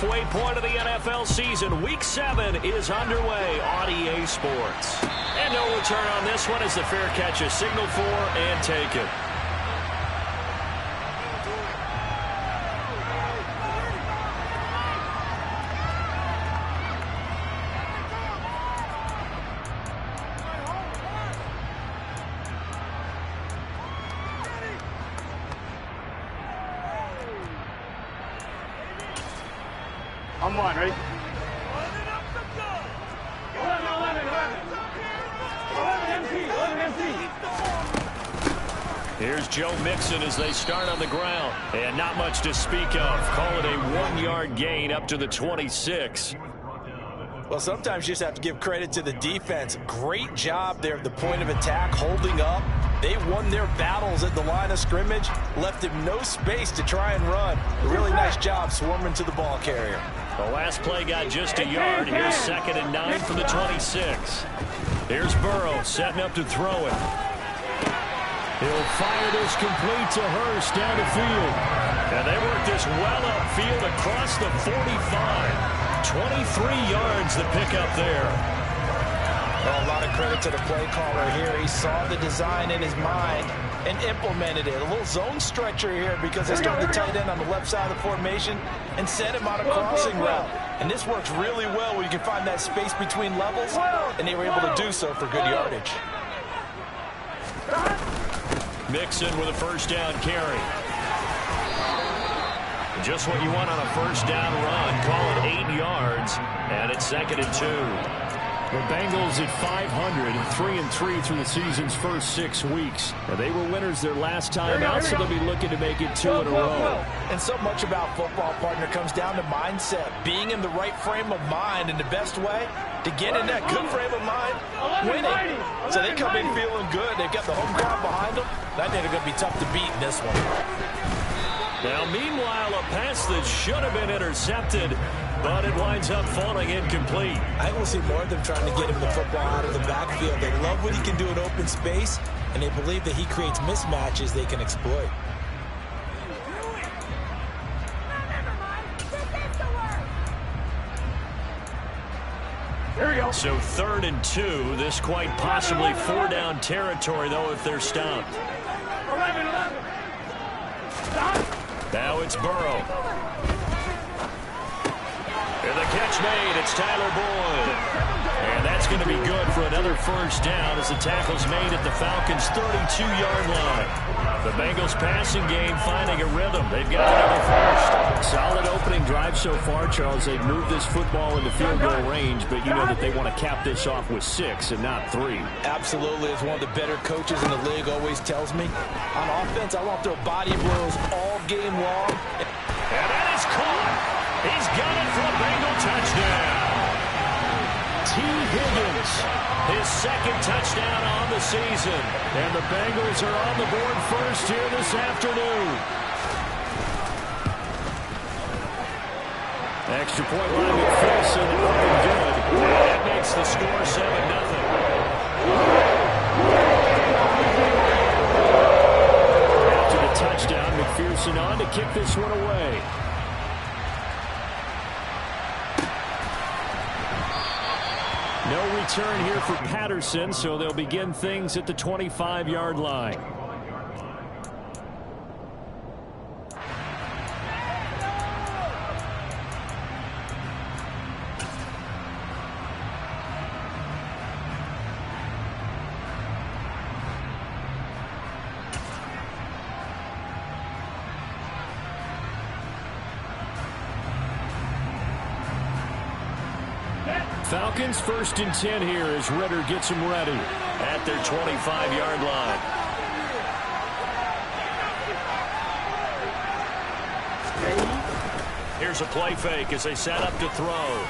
halfway point of the NFL season. Week 7 is underway on EA Sports. And no return on this one as the fair catch is signaled for and taken. I'm one, ready? 11, 11 MC. Here's Joe Mixon as they start on the ground. And not much to speak of. Call it a 1-yard gain up to the 26. Well, sometimes you just have to give credit to the defense. Great job there at the point of attack, holding up. They won their battles at the line of scrimmage, left him no space to try and run. A really nice job swarming to the ball carrier. The last play got just a yard. Here's 2nd and 9 from the 26. Here's Burrow setting up to throw it. He'll fire this complete to Hurst down the field. And they work this well upfield across the 45. 23 yards to pick up there. Well, a lot of credit to the play caller here. He saw the design in his mind and implemented it. A little zone stretcher here because they started the tight end on the left side of the formation and sent him on a crossing route. And this works really well where you can find that space between levels, and they were able to do so for good yardage. Mixon with a first down carry. Just what you want on a first down run. Call it 8 yards, and it's 2nd and 2. The Bengals at 500, 3-3 through the season's first 6 weeks. Now, they were winners their last time out, so they'll be looking to make it 2 in a row. And so much about football, partner, comes down to mindset. Being in the right frame of mind, and the best way to get in that good frame of mind, winning. So they come in feeling good. They've got the home crowd behind them. I think they're going to be tough to beat in this one. Now, meanwhile, a pass that should have been intercepted, but it winds up falling incomplete. I think we'll see more of them trying to get him the football out of the backfield. They love what he can do in open space, and they believe that he creates mismatches they can exploit. Here we go. So 3rd and 2. This quite possibly 4-down territory, though, if they're stopped. 11. Now it's Burrow. And the catch made. It's Tyler Boyd. And that's going to be good for another first down as the tackle's made at the Falcons' 32-yard line. The Bengals passing game finding a rhythm. They've got another first. Solid opening drive so far, Charles. They've moved this football into field goal range, but you know that they want to cap this off with 6 and not 3. Absolutely. As one of the better coaches in the league always tells me, on offense, I want to throw body blows all game long. And that is caught. He's got it for a Bengal touchdown. T. Higgins, his 2nd touchdown on the season. And the Bengals are on the board first here this afternoon. Extra point line McPherson looking good. And that makes the score 7-0. After the touchdown, McPherson on to kick this one away. No return here for Patterson, so they'll begin things at the 25-yard line. Falcons 1st and 10 here as Ritter gets them ready at their 25-yard line. Here's a play fake as they set up to throw.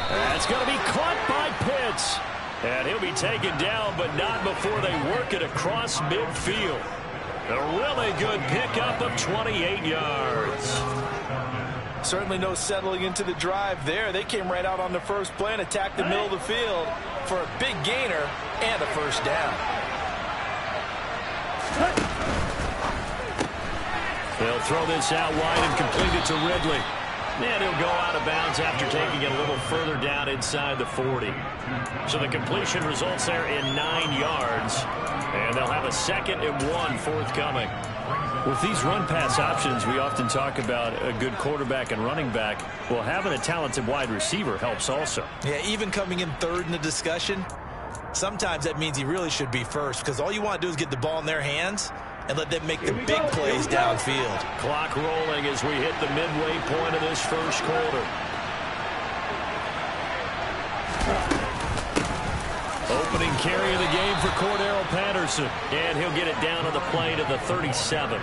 That's going to be caught by Pitts. And he'll be taken down, but not before they work it across midfield. A really good pickup of 28 yards. Certainly no settling into the drive there. They came right out on the first play and attacked the middle of the field for a big gainer and a first down. They'll throw this out wide and complete it to Ridley. And he'll go out of bounds after taking it a little further down inside the 40. So the completion results there in 9 yards. And they'll have a 2nd and 1 forthcoming. With these run-pass options, we often talk about a good quarterback and running back. Well, having a talented wide receiver helps also. Yeah, even coming in third in the discussion, sometimes that means he really should be first, because all you want to do is get the ball in their hands and let them make the big plays downfield. Clock rolling as we hit the midway point of this first quarter. Opening carry of the game for Cordero Patterson. And he'll get it down on the play to the 37.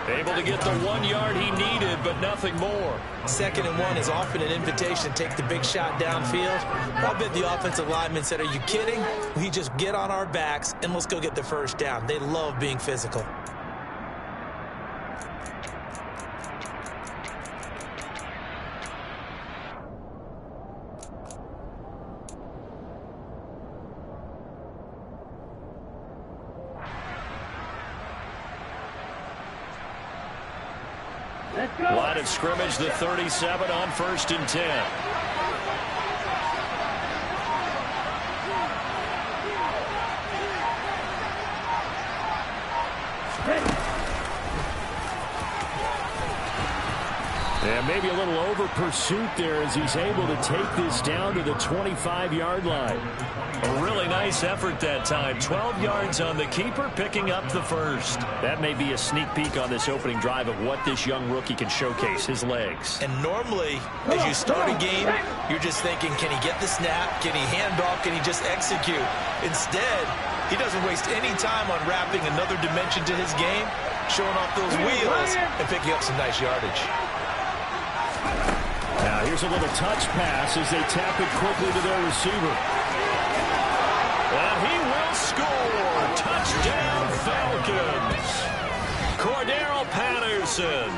Able to get the 1 yard he needed, but nothing more. 2nd and 1 is often an invitation to take the big shot downfield. I bet the offensive lineman said, are you kidding? We just get on our backs and let's go get the first down. They love being physical. Line of scrimmage, the 37 on 1st and 10. And maybe a little over pursuit there as he's able to take this down to the 25-yard line. A really nice effort that time. 12 yards on the keeper, picking up the first. That may be a sneak peek on this opening drive of what this young rookie can showcase, his legs. And normally, as you start a game, you're just thinking, can he get the snap? Can he hand off? Can he just execute? Instead, he doesn't waste any time on wrapping another dimension to his game, showing off those wheels, and picking up some nice yardage. Now here's a little touch pass as they tap it quickly to their receiver. And he will score. Touchdown Falcons. Cordero Patterson.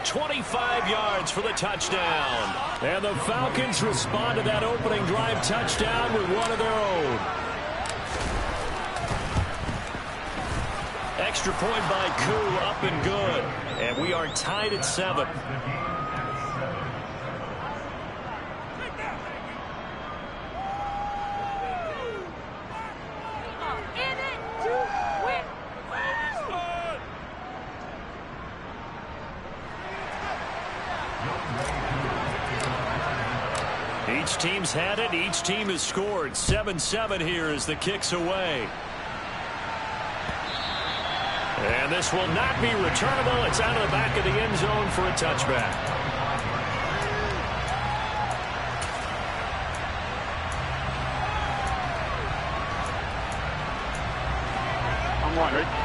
25 yards for the touchdown. And the Falcons respond to that opening drive touchdown with one of their own. Extra point by Koo, up and good. And we are tied at 7. Each team's had it. Each team has scored. 7-7 here as the kick's away. And this will not be returnable. It's out of the back of the end zone for a touchback.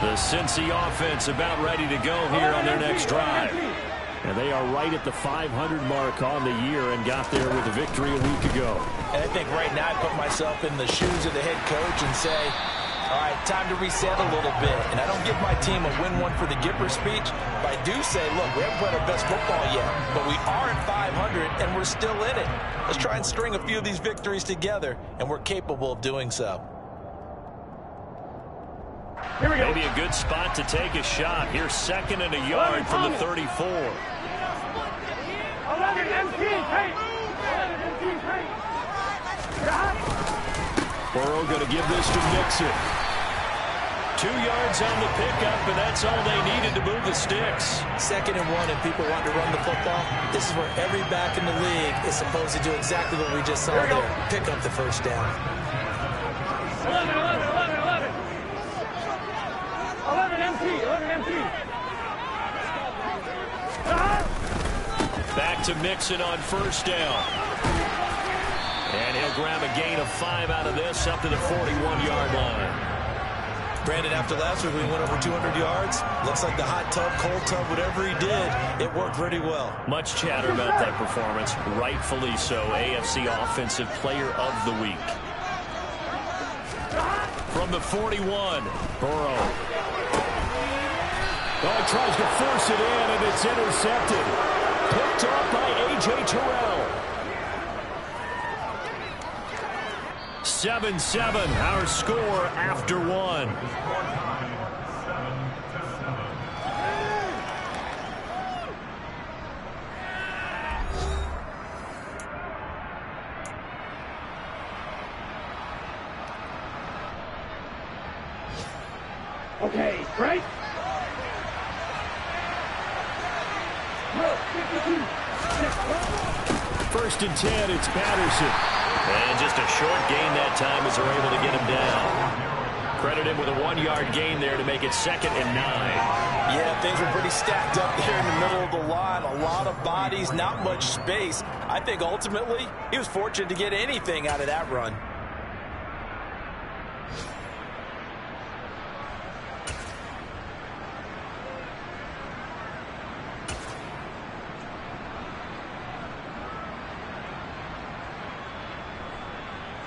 The Cincy offense about ready to go here on their next drive. And they are right at the 500 mark on the year and got there with a victory a week ago. And I think right now I put myself in the shoes of the head coach and say, all right, time to reset a little bit. And I don't give my team a win one for the Gipper speech, but I do say, look, we haven't played our best football yet, but we are at 500 and we're still in it. Let's try and string a few of these victories together, and we're capable of doing so. Here we go. Maybe a good spot to take a shot. Here's 2nd and a yard from the 34. 11 MT, hey! 11 MT, hey! Burrow going to give this to Mixon. 2 yards on the pickup, and that's all they needed to move the sticks. 2nd and 1, and people want to run the football. This is where every back in the league is supposed to do exactly what we just saw there. Pick up the first down. 11 MT, 11 MT. Back to Mixon on first down. And he'll grab a gain of 5 out of this up to the 41-yard line. Brandon, after last week, we went over 200 yards. Looks like the hot tub, cold tub, whatever he did, it worked pretty well. Much chatter about that performance. Rightfully so. AFC Offensive Player of the Week. From the 41, Burrow. Oh, he tries to force it in, and it's intercepted. Picked off by A.J. Terrell. 7-7, our score after 1. Okay, right? First and 10, it's Patterson. And just a short gain that time as they're able to get him down. Credit him with a 1-yard gain there to make it 2nd and 9. Yeah, things were pretty stacked up there in the middle of the line. A lot of bodies, not much space. I think ultimately he was fortunate to get anything out of that run.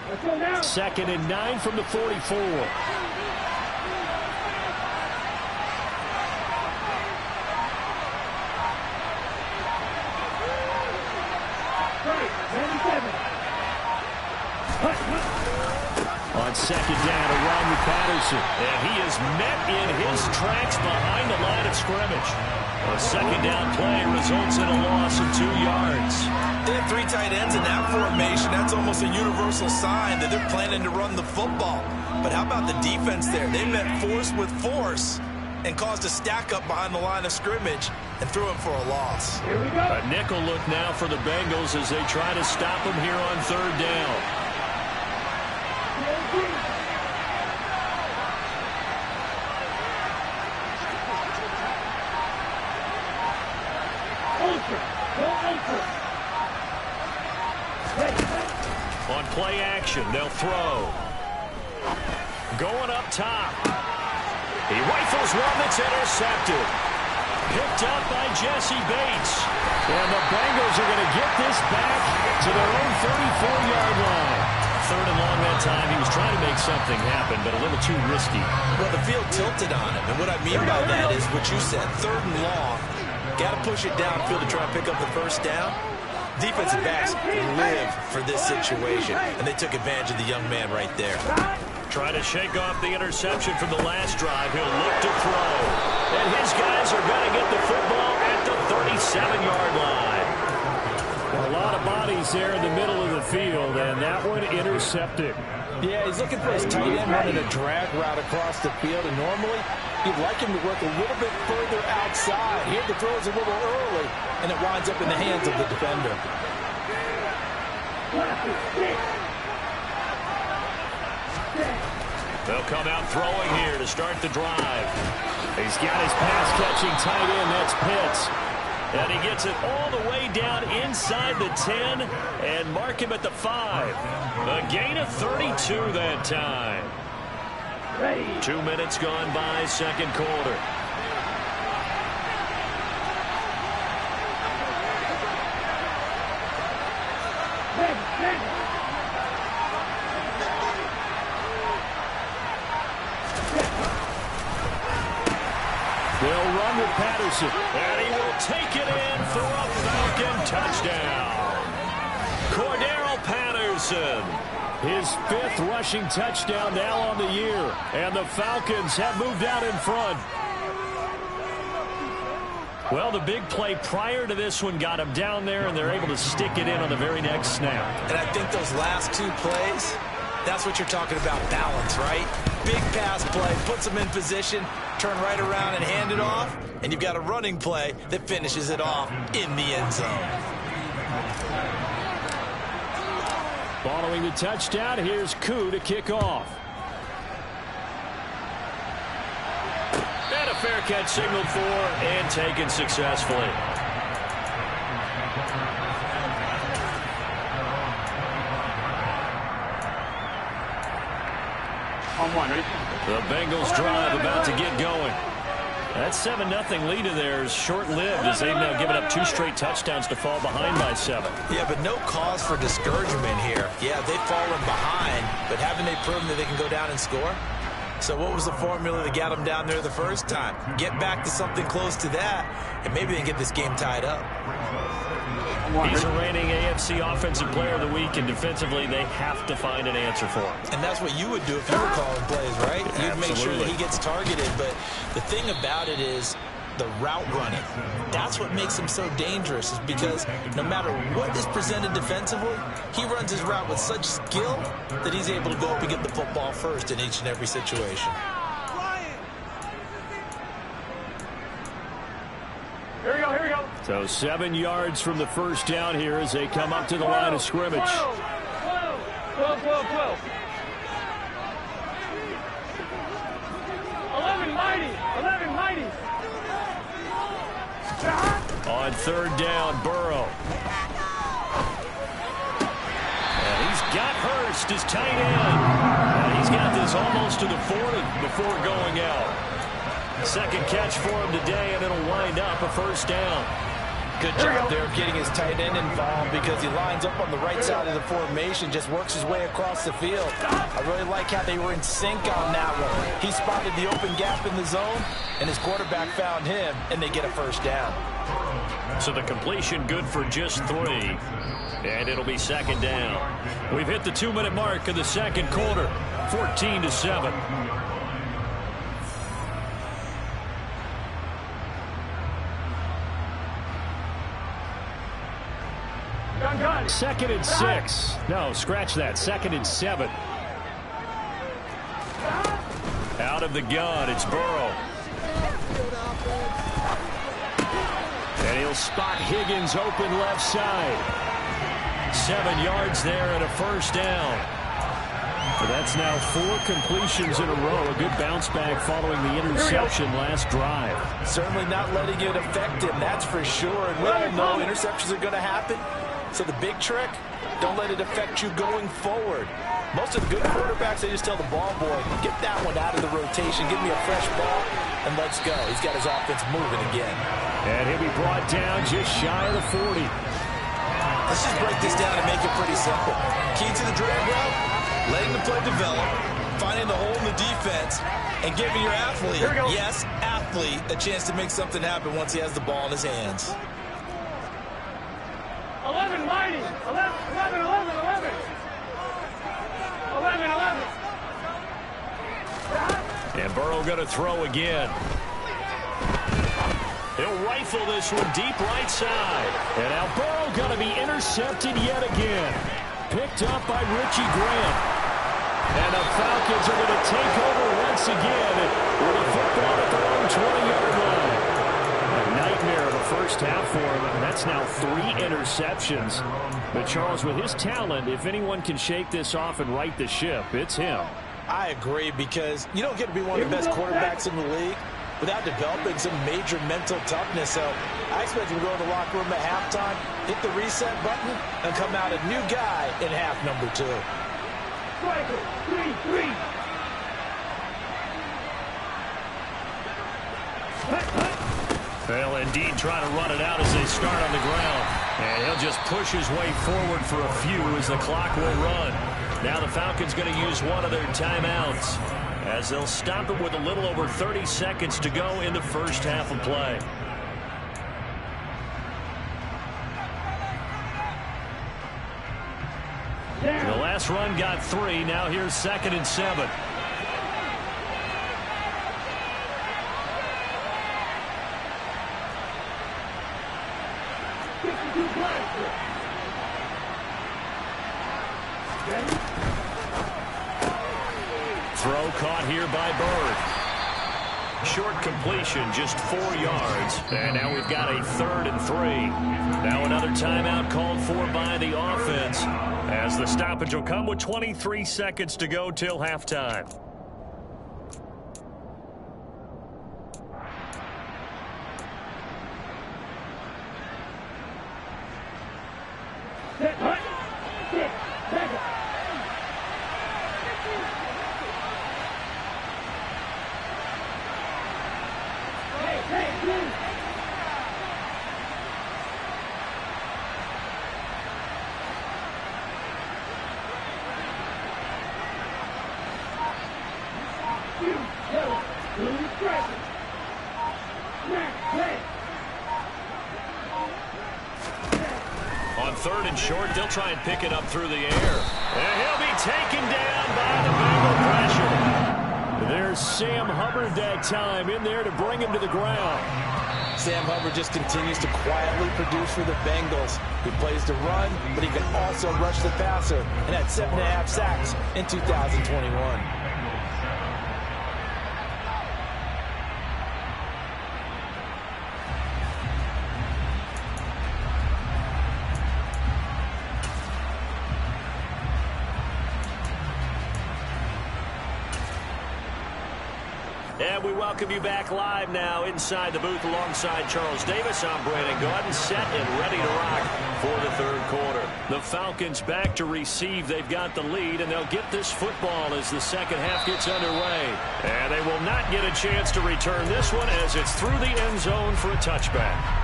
Let's go now. 2nd and 9 from the 44. On 2nd down, a run with Patterson. And he is met in his tracks behind the line of scrimmage. A 2nd down play results in a loss of 2 yards. They have 3 tight ends in that formation. That's almost a universal sign that they're planning to run the football. But how about the defense there? They met force with force and caused a stack up behind the line of scrimmage and threw him for a loss. Here we go. A nickel look now for the Bengals as they try to stop him here on 3rd down. On play action, they'll throw. Going up top. He rifles one that's intercepted. Picked up by Jesse Bates. And the Bengals are going to get this back to their own 34-yard line. 3rd and long that time. He was trying to make something happen, but a little too risky. Well, the field tilted on him. And what I mean by that is what you said. 3rd and long. Got to push it downfield to try and pick up the 1st down. Defensive backs live for this situation, and they took advantage of the young man right there. Trying to shake off the interception from the last drive. He'll look to throw. And his guys are going to get the football at the 37-yard line. A lot of bodies there in the middle of the field, and that one intercepted. Yeah, he's looking for his tight end running a drag route across the field, and normally you'd like him to work a little bit further outside. Here the throw is a little early, and it winds up in the hands of the defender. They'll come out throwing here to start the drive. He's got his pass-catching tight end. That's Pitts. And he gets it all the way down inside the 10 and mark him at the 5. A gain of 32 that time. 2 minutes gone by, 2nd quarter. They'll run with Patterson, and he will take it in for a Falcon touchdown. Cordero Patterson, his 5th rushing touchdown now on the year, and the Falcons have moved out in front. Well, the big play prior to this one got him down there, and they're able to stick it in on the very next snap. And I think those last 2 plays, that's what you're talking about, balance, right? Big pass play, puts them in position, turn right around and hand it off, and you've got a running play that finishes it off in the end zone. Following the touchdown, here's Koo to kick off. And a fair catch signaled for and taken successfully. On 1, ready? The Bengals drive about to get going. That 7-0 lead of theirs short-lived as they've now given up 2 straight touchdowns to fall behind by 7. Yeah, but no cause for discouragement here. Yeah, they've fallen behind, but haven't they proven that they can go down and score? So what was the formula that got them down there the first time? Get back to something close to that, and maybe they can get this game tied up. He's a reigning AFC Offensive Player of the Week, and defensively they have to find an answer for him. And that's what you would do if you were calling plays, right? You'd make sure that he gets targeted. But the thing about it is the route running. That's what makes him so dangerous, is because no matter what is presented defensively, he runs his route with such skill that he's able to go up and get the football first in each and every situation. So 7 yards from the first down here as they come up to the line of scrimmage. 12. 11 mighty. On third down, Burrow. And he's got Hurst, his tight end. And he's got this almost to the 40 before going out. Second catch for him today, and it'll wind up a first down. Good job there of getting his tight end involved because he lines up on the right side of the formation, just works his way across the field. I really like how they were in sync on that one. He spotted the open gap in the zone, and his quarterback found him, and they get a first down. So the completion good for just 3, and it'll be second down. We've hit the 2-minute mark of the second quarter, 14-7. Second and 6. No, scratch that. Second and 7. Out of the gun, it's Burrow. And he'll spot Higgins open left side. 7 yards there and a first down. So that's now 4 completions in a row. A good bounce back following the interception last drive. Certainly not letting it affect him, that's for sure. And we all know interceptions are going to happen. So the big trick, don't let it affect you going forward. Most of the good quarterbacks, they just tell the ball boy, get that one out of the rotation, give me a fresh ball, and let's go. He's got his offense moving again. And he'll be brought down just shy of the 40. Let's just break this down and make it pretty simple. Key to the drag route, letting the play develop, finding the hole in the defense, and giving your athlete, yes, athlete, a chance to make something happen once he has the ball in his hands. 11 mighty. 11. And Burrow going to throw again. He'll rifle this one deep right side. And now Burrow going to be intercepted yet again. Picked up by Richie Grant. And the Falcons are going to take over once again with a football at their own 20-yard line. A nightmare of a first half for him, and that's now 3 interceptions. But Charles, with his talent, if anyone can shake this off and right the ship, it's him. I agree, because you don't get to be one of the best quarterbacks in the league without developing some major mental toughness. So I expect him to go in the locker room at halftime, hit the reset button, and come out a new guy in half number 2. Well, indeed, trying to run it out as they start on the ground. And he'll just push his way forward for a few as the clock will run. Now the Falcons going to use one of their timeouts as they'll stop it with a little over 30 seconds to go in the first half of play. The last run got 3. Now here's 2nd and 7. Throw caught here by Bird. Short completion, just 4 yards. And now we've got a 3rd and 3. Now another timeout called for by the offense, as the stoppage will come with 23 seconds to go till halftime. On 3rd and short, they'll try and pick it up through the air. And he'll be taken down by the Bengal pressure. There's Sam Hubbard that time in there to bring him to the ground. Sam Hubbard just continues to quietly produce for the Bengals. He plays to run, but he can also rush the passer, and had 7.5 sacks in 2021. And we welcome you back live now inside the booth alongside Charles Davis. I'm Brandon Gaudin, set and ready to rock for the third quarter. The Falcons back to receive. They've got the lead, and they'll get this football as the second half gets underway. And they will not get a chance to return this one as it's through the end zone for a touchback.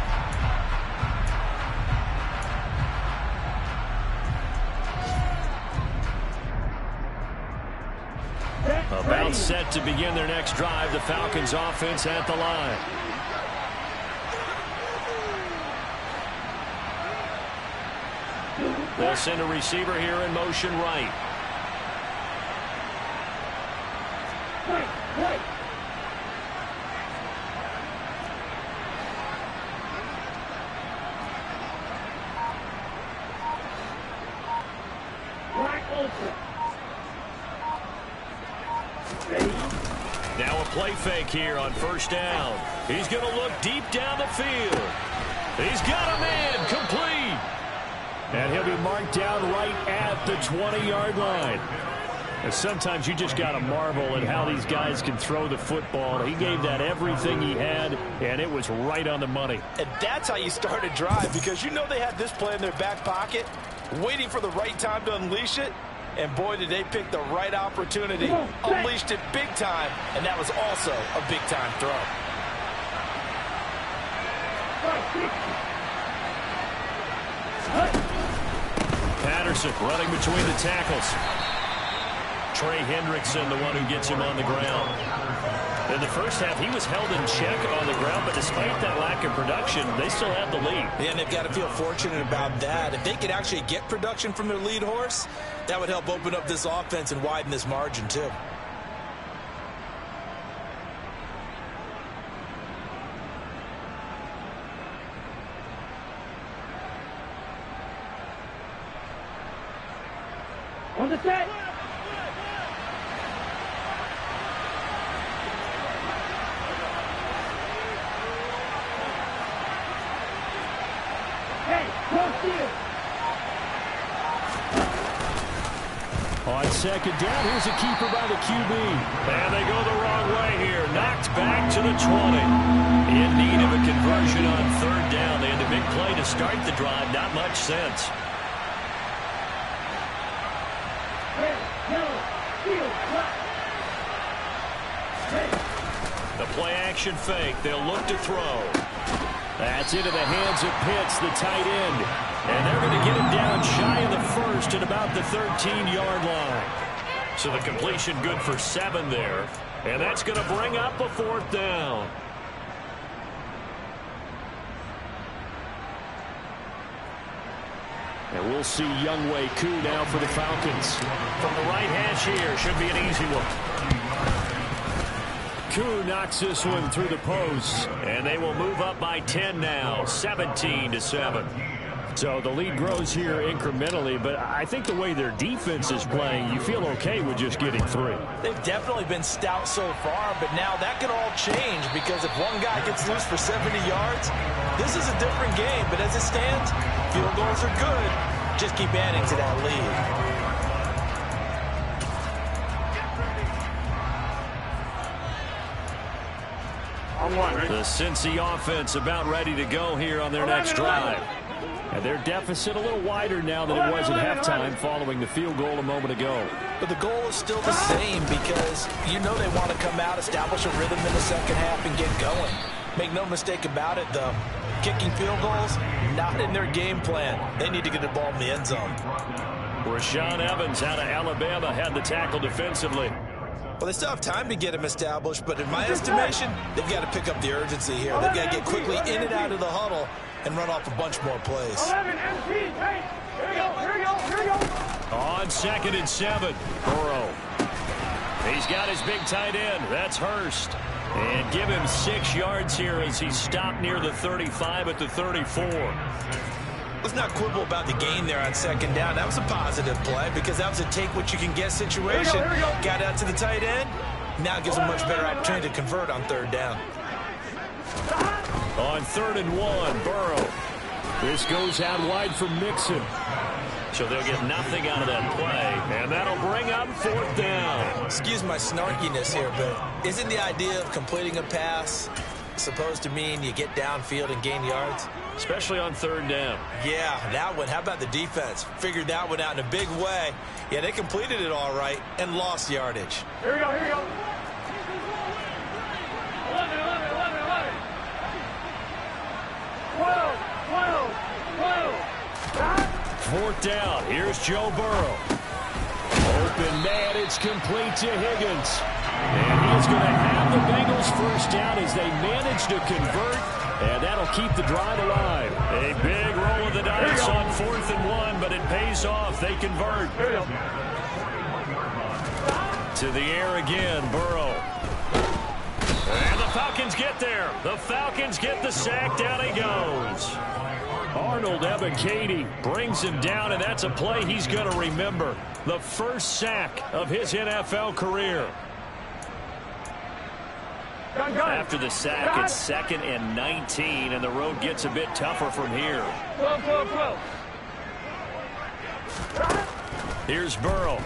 About set to begin their next drive. The Falcons offense at the line. They'll send a receiver here in motion right. Now a play fake here on first down. He's going to look deep down the field. He's got a man complete. And he'll be marked down right at the 20-yard line. And sometimes you just got to marvel at how these guys can throw the football. He gave that everything he had, and it was right on the money. And that's how you start a drive, because you know they had this play in their back pocket, waiting for the right time to unleash it. And boy, did they pick the right opportunity. Unleashed it big time, and that was also a big-time throw. Patterson running between the tackles. Trey Hendrickson, the one who gets him on the ground. In the first half, he was held in check on the ground, but despite that lack of production, they still have the lead. Yeah, and they've got to feel fortunate about that. If they could actually get production from their lead horse, that would help open up this offense and widen this margin, too. On the set. On second down, here's a keeper by the QB. And they go the wrong way here. Knocked back to the 20. In need of a conversion on third down. They had the big play to start the drive. Not much sense. The play action fake. They'll look to throw. That's into the hands of Pitts, the tight end. And they're going to get him down shy of the first at about the 13-yard line. So the completion good for 7 there. And that's going to bring up a fourth down. And we'll see Younghoe Koo now for the Falcons. From the right hash here, should be an easy one. Koo knocks this one through the post, and they will move up by 10 now, 17-7. So the lead grows here incrementally, but I think the way their defense is playing, you feel okay with just getting 3. They've definitely been stout so far, but now that could all change, because if one guy gets loose for 70 yards, this is a different game. But as it stands, field goals are good. Just keep adding to that lead. The Cincy offense about ready to go here on their next drive. And their deficit a little wider now than it was at halftime following the field goal a moment ago. But the goal is still the same, because you know they want to come out, establish a rhythm in the second half, and get going. Make no mistake about it, though. Kicking field goals, not in their game plan. They need to get the ball in the end zone. Rashaan Evans out of Alabama had the tackle defensively. Well, they still have time to get him established, but in my estimation, they've got to pick up the urgency here. They've got to get quickly in and out of the huddle and run off a bunch more plays. 11 MP, hey, here we go. On 2nd and 7, Burrow. He's got his big tight end. That's Hurst. And give him 6 yards here as he's stopped near the 35 at the 34. Let's not quibble about the gain there on 2nd down. That was a positive play, because that was a take-what-you-can-get situation. Here we go. Got out to the tight end. Now gives him much better opportunity to convert on 3rd down. On 3rd and 1, Burrow. This goes out wide for Mixon. So they'll get nothing out of that play, and that'll bring up 4th down. Excuse my snarkiness here, but isn't the idea of completing a pass supposed to mean you get downfield and gain yards? Especially on 3rd down. Yeah, that one. How about the defense? Figured that one out in a big way. Yeah, they completed it all right and lost yardage. Here we go, here we go. 11, 12, 4th down. Here's Joe Burrow. Open man. It's complete to Higgins. And he's going to have the Bengals 1st down as they manage to convert. And that'll keep the drive alive. A big roll of the dice on 4th and 1, but it pays off. They convert. To the air again, Burrow. And the Falcons get there. The Falcons get the sack. Down he goes. Arnold Ebiketie brings him down, and that's a play he's going to remember. The first sack of his NFL career. After the sack, it's 2nd and 19, and the road gets a bit tougher from here. Here's Burrow.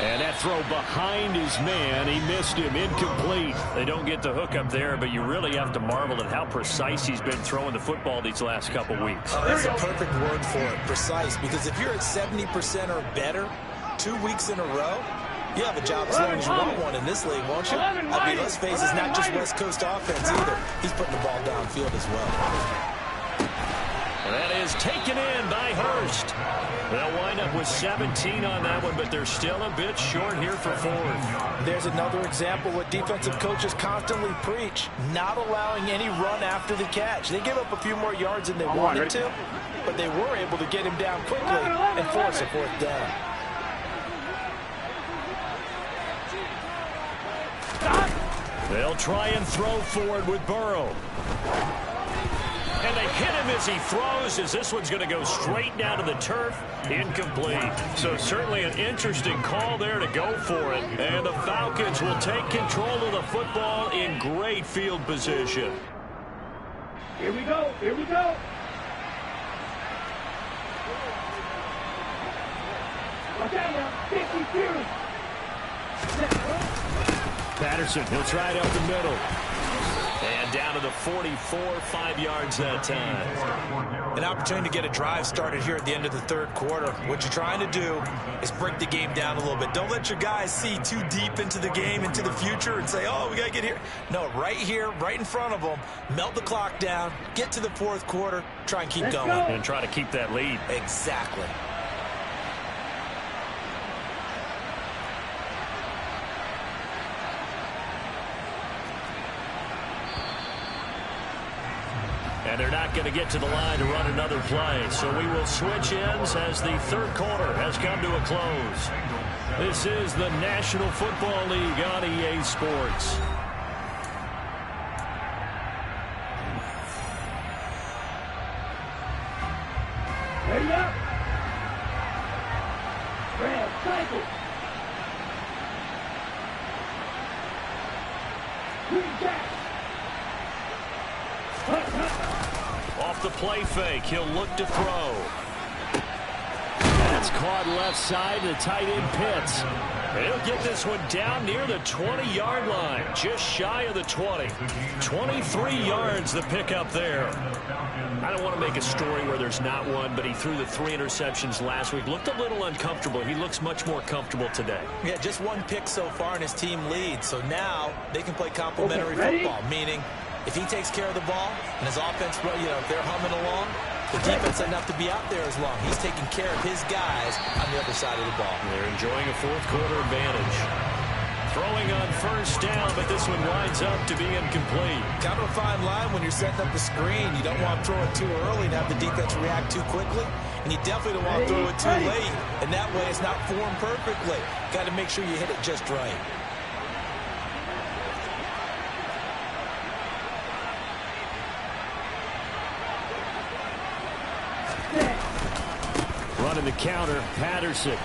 And that throw behind his man, he missed him, incomplete. They don't get the hook up there, but you really have to marvel at how precise he's been throwing the football these last couple weeks. Oh, that's a perfect word for it, precise, because if you're at 70% or better 2 weeks in a row, you have a job as long as you want one in this league, won't you? I mean, let's face it, it's not just West Coast offense either. He's putting the ball downfield as well. That is taken in by Hurst. They'll wind up with 17 on that one, but they're still a bit short here for 4th. There's another example what defensive coaches constantly preach, not allowing any run after the catch. They give up a few more yards than they wanted to, but they were able to get him down quickly and force a 4th down. They'll try and throw forward with Burrow. And they hit him as he throws, as this one's going to go straight down to the turf. Incomplete. So certainly an interesting call there to go for it. And the Falcons will take control of the football in great field position. Here we go, here we go. Watch out now, 52. Patterson, he'll try it up the middle. And down to the 44, 5 yards that time. An opportunity to get a drive started here at the end of the 3rd quarter. What you're trying to do is break the game down a little bit. Don't let your guys see too deep into the game, into the future, and say, oh, we got to get here. No, right here, right in front of them, melt the clock down, get to the 4th quarter, try and keep going. And try to keep that lead. Exactly. And they're not going to get to the line to run another play. So we will switch ends as the 3rd quarter has come to a close. This is the National Football League on EA Sports. Ready up. Grab, cycle. Green jack. Off the play fake, he'll look to throw. That's caught left side, the tight end Pitts. He'll get this one down near the 20-yard line, just shy of the 20. 23 yards the pickup there. I don't want to make a story where there's not one, but he threw the 3 interceptions last week. Looked a little uncomfortable. He looks much more comfortable today. Yeah, just 1 pick so far and his team leads. So now they can play complementary football, meaning if he takes care of the ball and his offense, you know, if they're humming along, the defense doesn't have to be out there as long. He's taking care of his guys on the other side of the ball. They're enjoying a 4th quarter advantage. Throwing on 1st down, but this one winds up to be incomplete. Kind of a fine line when you're setting up the screen. You don't want to throw it too early and have the defense react too quickly. And you definitely don't want to throw it too late. And that way it's not formed perfectly. Got to make sure you hit it just right. Running the counter, Patterson.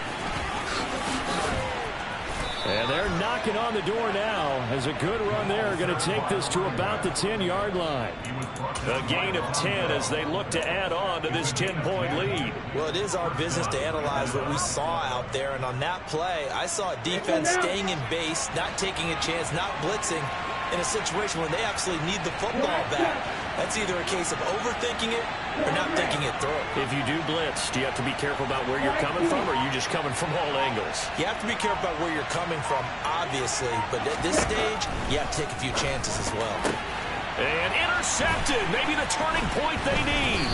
And they're knocking on the door now as a good run there going to take this to about the 10-yard line. A gain of 10 as they look to add on to this 10-point lead. Well, it is our business to analyze what we saw out there. And on that play, I saw a defense staying in base, not taking a chance, not blitzing in a situation where they absolutely need the football back. That's either a case of overthinking it or not thinking it through. If you do blitz, do you have to be careful about where you're coming from, or are you just coming from all angles? You have to be careful about where you're coming from, obviously. But at this stage, you have to take a few chances as well. And intercepted. Maybe the turning point they need.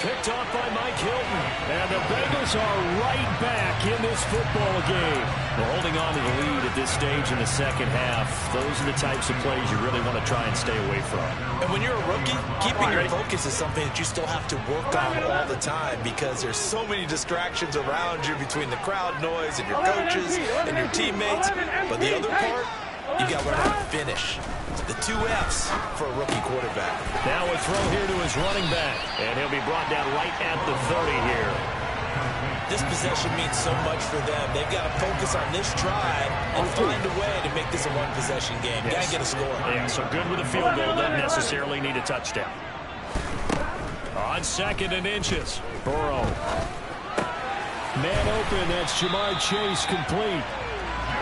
Picked off by Mike Hilton. And the Bengals are right back in this football game. We're holding on to the lead at this stage in the second half. Those are the types of plays you really want to try and stay away from. And when you're a rookie, keeping your focus is something that you still have to work on all the time because there's so many distractions around you between the crowd noise and your coaches and your teammates. But the other part, you got to learn how to finish. The 2 F's for a rookie quarterback. Now a throw here to his running back. And he'll be brought down right at the 30 here. This possession means so much for them. They've got to focus on this drive and find a way to make this a one-possession game. Yes. Got to get a score. Yeah, so good with a field goal. Doesn't necessarily need a touchdown. On 2nd and inches. Burrow. Man open. That's Jamar Chase complete.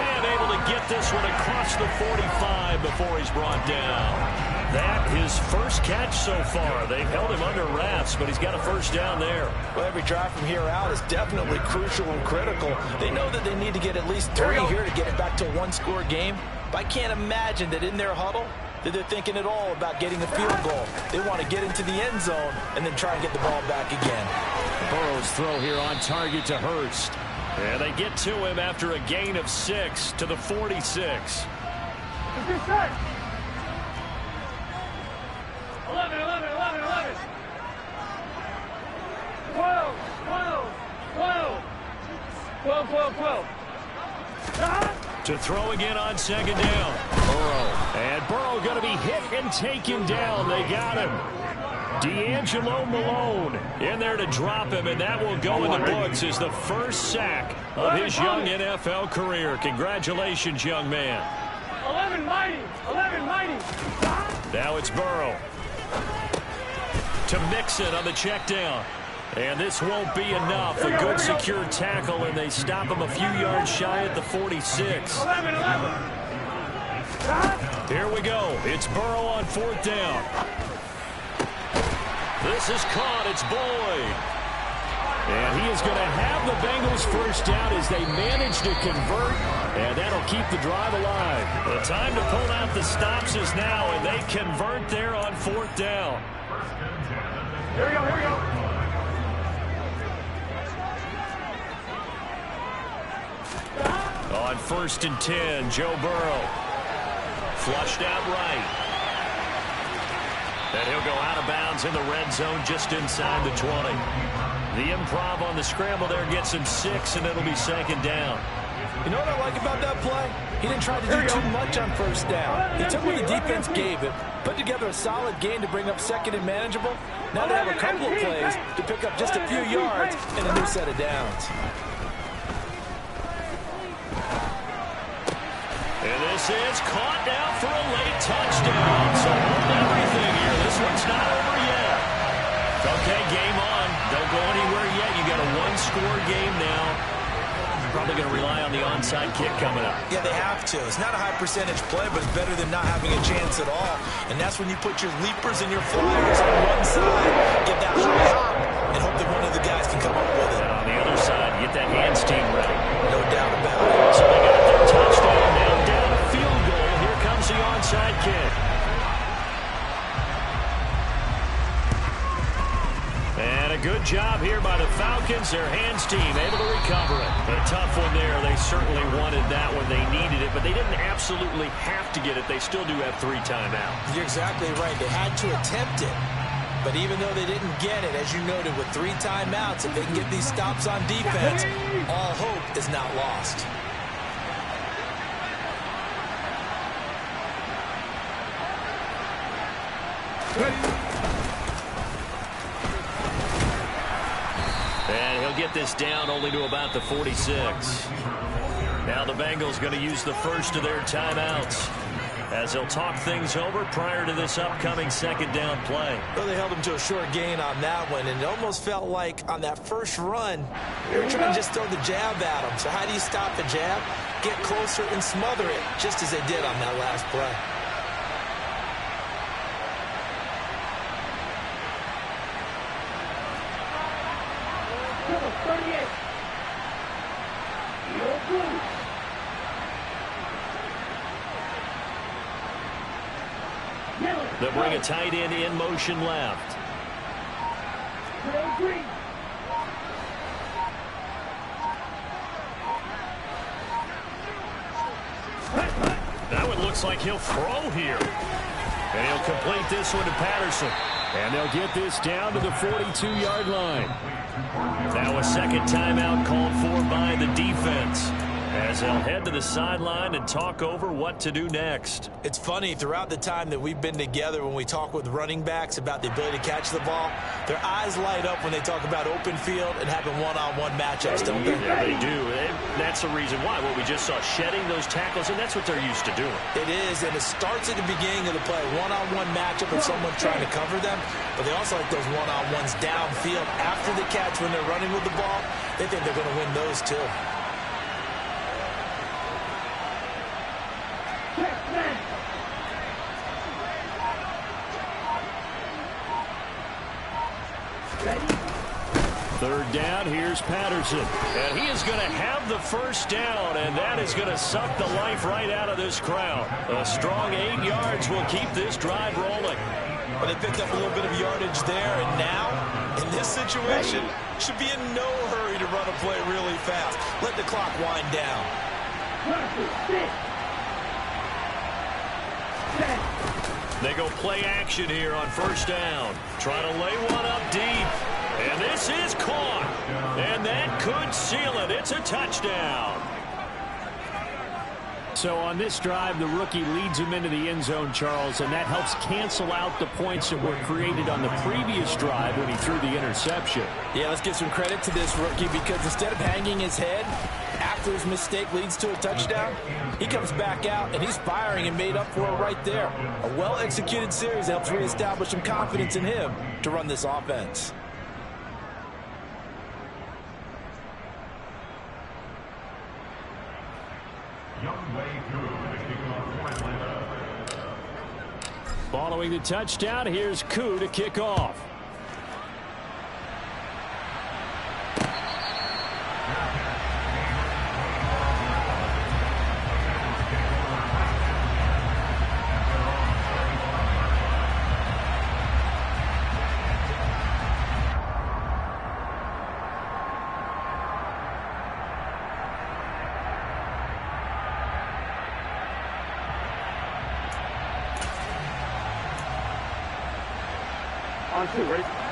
And able to get this one across the 45 before he's brought down. That his first catch so far. They've held him under wraps, but he's got a first down there. Well, every drive from here out is definitely crucial and critical. They know that they need to get at least 3 here to get it back to a one-score game. But I can't imagine that in their huddle that they're thinking at all about getting a field goal. They want to get into the end zone and then try and get the ball back again. Burrow's throw here on target to Hurst. And they get to him after a gain of 6 to the 46. 11, 11, 11, 11. 12, 12, 12. 12, 12, 12. To throw again on 2nd down. Burrow. And Burrow going to be hit and taken down. They got him. D'Angelo Malone in there to drop him, and that will go in the books as the first sack of his young NFL career. Congratulations, young man. 11 mighty. 11 mighty. Now it's Burrow. To Mixon on the check down. And this won't be enough. A good secure tackle, and they stop him a few yards shy at the 46. 11, 11. Here we go. It's Burrow on 4th down. This is caught. It's Boyd. And he is going to have the Bengals first down as they manage to convert. And that'll keep the drive alive. The time to pull out the stops is now, and they convert there on 4th down. Here we go, here we go. On 1st and 10, Joe Burrow. Flushed out right. And he'll go out of bounds in the red zone just inside the 20. The improv on the scramble there gets him 6, and it'll be 2nd down. You know what I like about that play? He didn't try to do too much on 1st down. He took what the defense gave him, put together a solid game to bring up 2nd and manageable. Now they have a couple of plays to pick up just a few yards and a new set of downs. And this is caught now for a late touchdown. So hold everything here. This one's not over yet. Okay, game on. Don't go anywhere yet. You got a one-score game now. Probably going to rely on the onside kick coming up. Yeah, they have to. It's not a high percentage play, but it's better than not having a chance at all. And that's when you put your leapers and your flyers on one side, get that high hop, and hope that one of the guys can come up with it. And on the other side, get that hands team ready. No doubt about it. So they got their touchdown now, down a field goal. Here comes the onside kick. And a good job here by the Falcons. Their hands team able to recover it. A tough one there. They certainly wanted that when they needed it, but they didn't absolutely have to get it. They still do have 3 timeouts. You're exactly right. They had to attempt it. But even though they didn't get it, as you noted, with 3 timeouts, if they can get these stops on defense, all hope is not lost. And he'll get this down only to about the 46. Now the Bengals going to use the first of their timeouts as they'll talk things over prior to this upcoming second down play. Well, they held him to a short gain on that one, and it almost felt like on that first run, they were trying to just throw the jab at him. So how do you stop the jab? Get closer and smother it, just as they did on that last play. They'll bring a tight end in motion left. That one looks like he'll throw here. And he'll complete this one to Patterson. And they'll get this down to the 42-yard line. Now a second timeout called for by the defense, as they'll head to the sideline and talk over what to do next. It's funny, throughout the time that we've been together, when we talk with running backs about the ability to catch the ball, their eyes light up when they talk about open field and having one-on-one matchups, don't they? Yeah, they do. And that's the reason why. Well, we just saw shedding those tackles, and that's what they're used to doing. It is, and it starts at the beginning of the play. One-on-one matchup with someone trying to cover them, but they also like those one-on-ones downfield after the catch when they're running with the ball. They think they're going to win those too. Third down, here's Patterson. And he is going to have the first down, and that is going to suck the life right out of this crowd. A strong 8 yards will keep this drive rolling. But they picked up a little bit of yardage there, and now, in this situation, should be in no hurry to run a play really fast. Let the clock wind down. They go play action here on first down. Trying to lay one up deep. And this is caught. And that could seal it. It's a touchdown. So on this drive, the rookie leads him into the end zone, Charles, and that helps cancel out the points that were created on the previous drive when he threw the interception. Yeah, let's give some credit to this rookie, because instead of hanging his head after his mistake leads to a touchdown, he comes back out and he's firing and made up for it right there. A well-executed series helps reestablish some confidence in him to run this offense. Following the touchdown, here's Koo to kick off.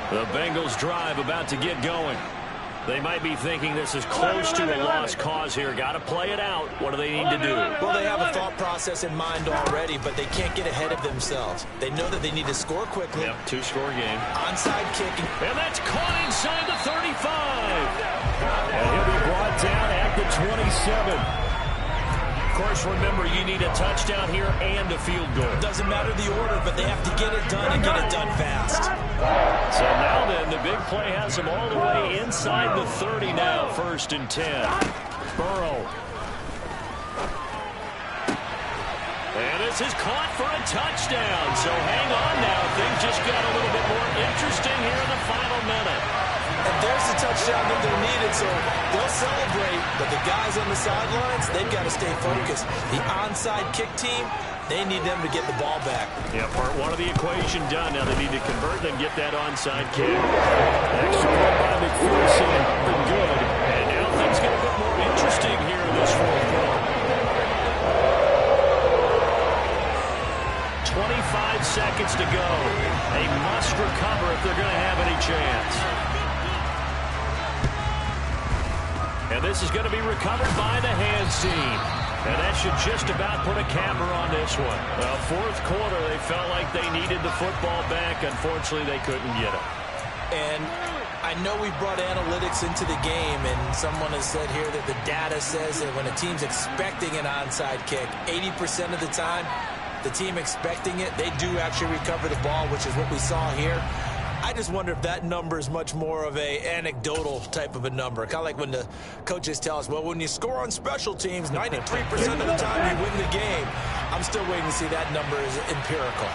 The Bengals drive about to get going. They might be thinking this is close to a lost cause here. Got to play it out. What do they need to do? Well, they have a thought process in mind already, but they can't get ahead of themselves. They know that they need to score quickly. Yep, two-score game. Onside kicking. And that's caught inside the 35. And he'll be brought down at the 27. Of course, remember, you need a touchdown here and a field goal. Doesn't matter the order, but they have to get it done and get it done fast. So now then, the big play has them all the way inside the 30 now, 1st and 10. Burrow. And this is caught for a touchdown. So hang on now. Things just got a little bit more interesting here in the final minute. And there's the touchdown that they're needed, so they'll celebrate. But the guys on the sidelines, they've got to stay focused. The onside kick team, they need them to get the ball back. Yeah, part one of the equation done. Now they need to convert and get that onside kick. Extra point by McPherson. Good. And now things get a bit more interesting here in this fourth quarter. 25 seconds to go. They must recover if they're going to have any chance. And this is going to be recovered by the hands team. And that should just about put a capper on this one. Fourth quarter, they felt like they needed the football back. Unfortunately, they couldn't get it. And I I know we brought analytics into the game, and someone has said here that the data says that when a team's expecting an onside kick, 80% of the time, the team expecting it, they do actually recover the ball, which is what we saw here. I just wonder if that number is much more of a anecdotal type of a number. Kind of like when the coaches tell us, well, when you score on special teams, 93% of the time you win the game. I'm still waiting to see that number is empirical.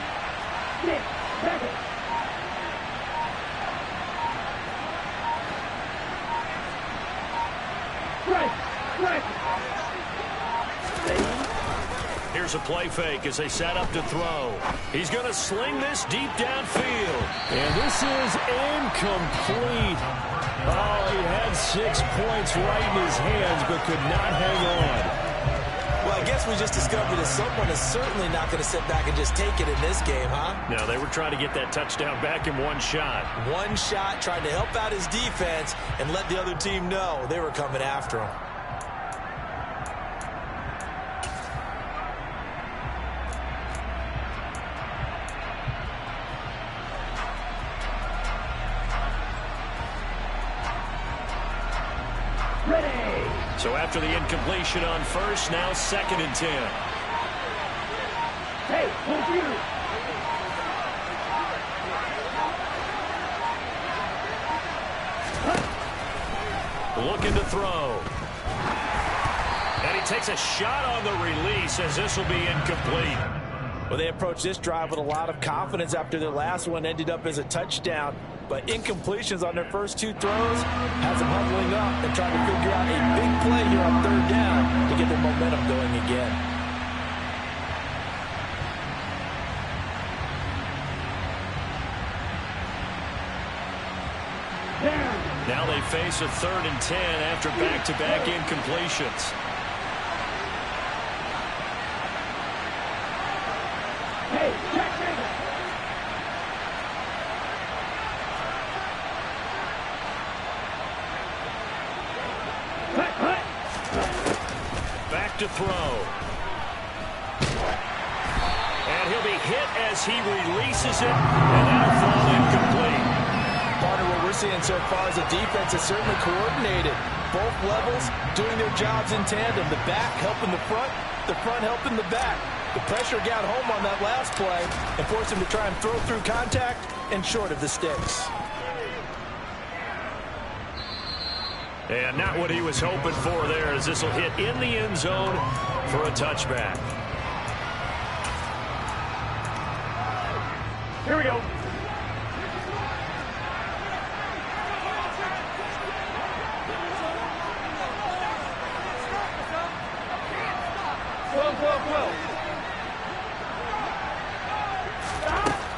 Here's a play fake as they set up to throw. He's going to sling this deep downfield. And this is incomplete. Oh, he had 6 points right in his hands, but could not hang on. Well, I guess we just discovered that someone is certainly not going to sit back and just take it in this game, huh? No, they were trying to get that touchdown back in one shot. One shot, trying to help out his defense and let the other team know they were coming after him. So after the incompletion on first, now 2nd and 10. Hey, hold you. Looking to throw. And he takes a shot on the release as this will be incomplete. Well, they approached this drive with a lot of confidence after their last one ended up as a touchdown. But incompletions on their first 2 throws has them huddling up and trying to figure out a big play here on 3rd down to get their momentum going again. Now they face a 3rd and 10 after back-to-back incompletions. Hey, check. Back to throw. And he'll be hit as he releases it, and that'll fall incomplete. Partner, what we're seeing so far is the defense is certainly coordinated. Both levels doing their jobs in tandem. The back helping the front helping the back. The pressure got home on that last play and forced him to try and throw through contact and short of the sticks. And not what he was hoping for there, as this will hit in the end zone for a touchback. Here we go.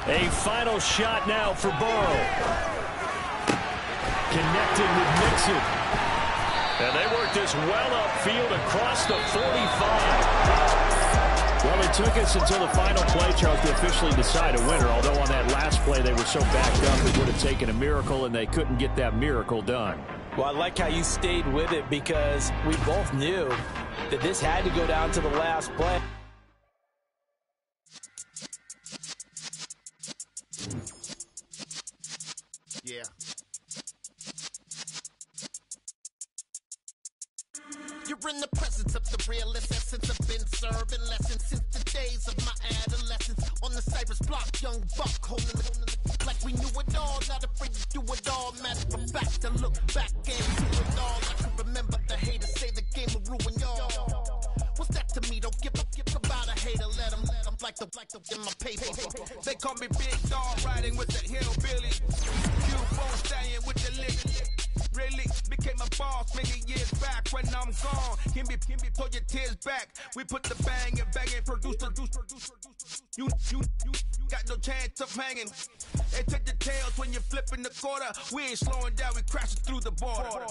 A final shot now for Burrow. Connected with Mixon. And they work this well upfield across the 45. Well, it took us until the final play, Charles, to officially decide a winner. Although on that last play they were so backed up, it would have taken a miracle, and they couldn't get that miracle done. Well, I like how you stayed with it because we both knew that this had to go down to the last play. Yeah. You're in the presence of the realest essence. I've been serving lessons since the days of my adolescence. On the Cypress block, young buck holding the like we knew it all, not afraid to do it all. Matter of fact, to look back and do it all. I can remember the haters say the game will ruin y'all. What's that to me? Don't give about a hater. Let them like the in my paper. They call me Big Dog, riding with the hillbilly. You won't staying with the lick. Really became a boss many years back. When I'm gone, can be pull your tears back. We put the bang and produce. You got no chance of hanging. They take the tails when you're flipping the quarter. We ain't slowing down, we crashing through the border.